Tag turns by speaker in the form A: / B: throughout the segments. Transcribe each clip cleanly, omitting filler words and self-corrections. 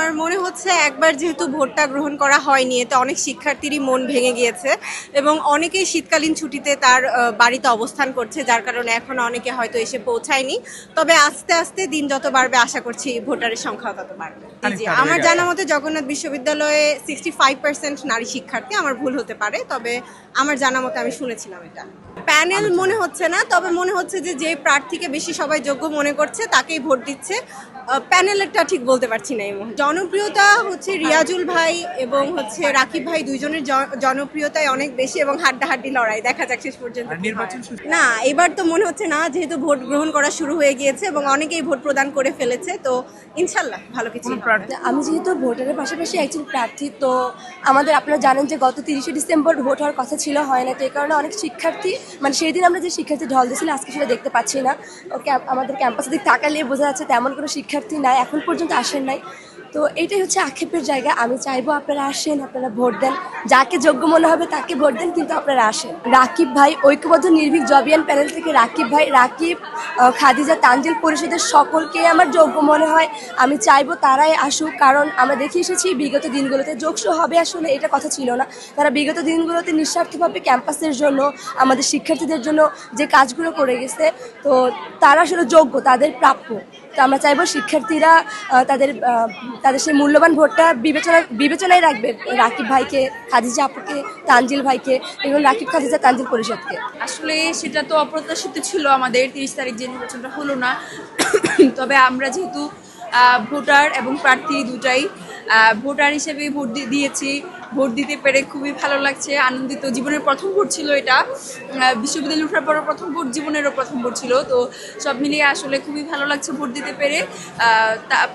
A: আমার মনে হচ্ছে একবার যেহেতু ভোটটা গ্রহণ করা হয়নি, এতে অনেক শিক্ষার্থীরই মন ভেঙে গিয়েছে এবং অনেকেই শীতকালীন ছুটিতে তার বাড়িতে অবস্থান করছে, যার কারণে এখন অনেকে হয়তো এসে পৌঁছায়নি। তবে আস্তে আস্তে দিন যত বাড়বে আশা করছি ভোটারের সংখ্যা তত বাড়বে। জি, আমার জানা মতে জগন্নাথ বিশ্ববিদ্যালয়ে 65% নারী শিক্ষার্থী, আমার ভুল হতে পারে, তবে আমার জানা মতে আমি শুনেছিলাম এটা। প্যানেল মনে হচ্ছে না, তবে মনে হচ্ছে যে প্রার্থীকে বেশি সবাই যোগ্য মনে করছে তাকেই ভোট দিচ্ছে। প্যানেলেরটা ঠিক বলতে পারছি না এই মুহূর্তে। জনপ্রিয়তা হচ্ছে রিয়াজুল ভাই এবং হচ্ছে রাকিব ভাই, দুইজনের জনপ্রিয়তাই অনেক বেশি এবং হাড্ডাহাড্ডি লড়াই, দেখা যাক শেষ পর্যন্ত। না, এবার তো মনে হচ্ছে না, যেহেতু ভোট গ্রহণ করা শুরু হয়ে গিয়েছে এবং অনেকেই ভোট প্রদান করে ফেলেছে, তো ইনশাল্লাহ ভালো কিছু।
B: আমি যেহেতু ভোটারের পাশাপাশি একজন প্রার্থী, তো আমাদের আপনারা জানেন যে গত 30শে ডিসেম্বর ভোট হওয়ার কথা ছিল, হয় না, তো এই কারণে অনেক শিক্ষার্থী, মানে সেই দিন আমরা যে শিক্ষার্থী ঢল দিয়েছিল আজকে সেটা দেখতে পাচ্ছি না। আমাদের ক্যাম্পাসের দিক তাকালে বোঝা যাচ্ছে তেমন কোনো শিক্ষার্থী নাই, এখন পর্যন্ত আসেন নাই। তো এইটাই হচ্ছে আক্ষেপের জায়গা। আমি চাইবো আপনারা আসেন, আপনারা ভোট দেন, যাকে যোগ্য মনে হবে তাকে ভোট দেন, কিন্তু আপনারা আসেন। রাকিব ভাই, ঐক্যবদ্ধ নির্ভীক জবিয়ান প্যানেল থেকে রাকিব ভাই, রাকিব, খাদিজা, তানজিল পরিষদের সকলকে আমার যোগ্য মনে হয়। আমি চাইবো তারাই আসুক, কারণ আমরা দেখে এসেছি বিগত দিনগুলোতে যোগসু হবে আসলে এটা কথা ছিল না। তারা বিগত দিনগুলোতে নিঃস্বার্থভাবে ক্যাম্পাসের জন্য, আমাদের শিক্ষার্থীদের জন্য যে কাজগুলো করে গেছে, তো তারা আসলে যোগ্য, তাদের প্রাপ্য। তো আমরা চাইবো শিক্ষার্থীরা তাদের সেই মূল্যবান ভোটটা বিবেচনায় রাখবে রাকিব ভাইকে, খাদিজা আপুকে, তানজিল ভাইকে এবং রাকিব, খাদিজা, তানজিল পরিষদকে।
C: আসলে সেটা তো অপ্রত্যাশিত ছিল, আমাদের 30 তারিখ যে নির্বাচনটা হলো না। তবে আমরা যেহেতু ভোটার এবং প্রার্থী দুটাই, ভোটার হিসেবে ভোট দিয়েছি, ভোট দিতে পেরে খুবই ভালো লাগছে, আনন্দিত। জীবনের প্রথম ভোট ছিল এটা, বিশ্ববিদ্যালয়ে ওঠার পর প্রথম ভোট, জীবনেরও প্রথম ভোট ছিল, তো সব মিলিয়ে আসলে খুবই ভালো লাগছে ভোট দিতে পেরে।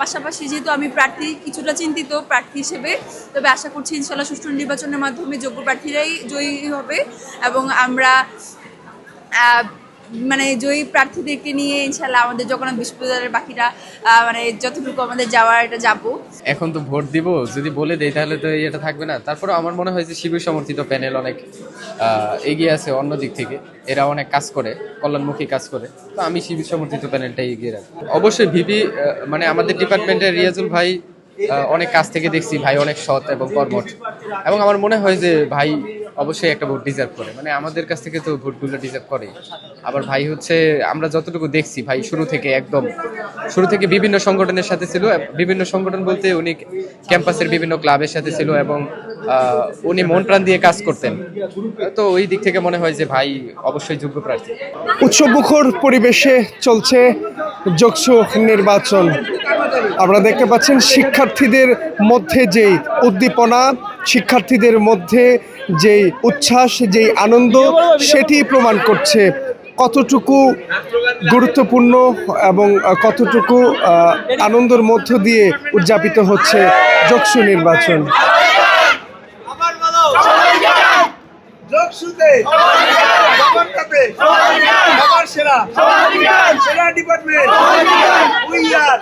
C: পাশাপাশি যেহেতু আমি প্রার্থী, কিছুটা চিন্তিত প্রার্থী হিসেবে, তবে আশা করছি ইনশাল্লাহ সুষ্ঠু নির্বাচনের মাধ্যমে যোগ্য প্রার্থীরাই জয়ী হবে এবং আমরা মানে জয়ী প্রার্থীদেরকে নিয়ে ইনশাল্লাহ আমাদের জগন্নাথ বিশ্ববিদ্যালয়ের বাকিরা মানে যতটুকু আমাদের যাওয়ার এটা যাবো।
D: এখন তো ভোট দিব, যদি বলে দেয় তাহলে তো এটা থাকবে না। তারপরে আমার মনে হয় যে শিবির সমর্থিত প্যানেল অনেক এগিয়ে আছে অন্য দিক থেকে, এরা অনেক কাজ করে, কল্যাণমুখী কাজ করে, তো আমি শিবির সমর্থিত প্যানেলটাই এগিয়ে রাখবো। অবশ্যই ভিপি মানে আমাদের ডিপার্টমেন্টের রিয়াজুল ভাই অনেক কাজ থেকে দেখছি, ভাই অনেক সৎ এবং কর্মঠ, এবং আমার মনে হয় যে ভাই অবশ্যই একটা ভোট ডিজার্ভ করে, মানে আমাদের কাছ থেকে তো ভোটগুলো ডিজার্ভ করে। আবার ভাই হচ্ছে আমরা যতটুকু দেখছি, ভাই শুরু থেকে বিভিন্ন সংগঠনের সাথে ছিল, বিভিন্ন সংগঠন বলতে উনি ক্যাম্পাসের বিভিন্ন ক্লাবের সাথে ছিল এবং উনি মন প্রাণ দিয়ে কাজ করতেন, তো ওই দিক থেকে মনে হয় যে ভাই অবশ্যই যোগ্য প্রার্থী।
E: উৎসবমুখর পরিবেশে চলছে যোগসু নির্বাচন। আপনারা দেখতে পাচ্ছেন শিক্ষার্থীদের মধ্যে যেই উদ্দীপনা, শিক্ষার্থীদের মধ্যে যেই উচ্ছ্বাস, যেই আনন্দ, সেটি প্রমাণ করছে কতটুকু গুরুত্বপূর্ণ এবং কতটুকু আনন্দের মধ্য দিয়ে উদযাপিত হচ্ছে যোগসু নির্বাচন।
F: যোগসুতে জগন্নাথে সবার সেরা ডিপার্টমেন্ট উই আর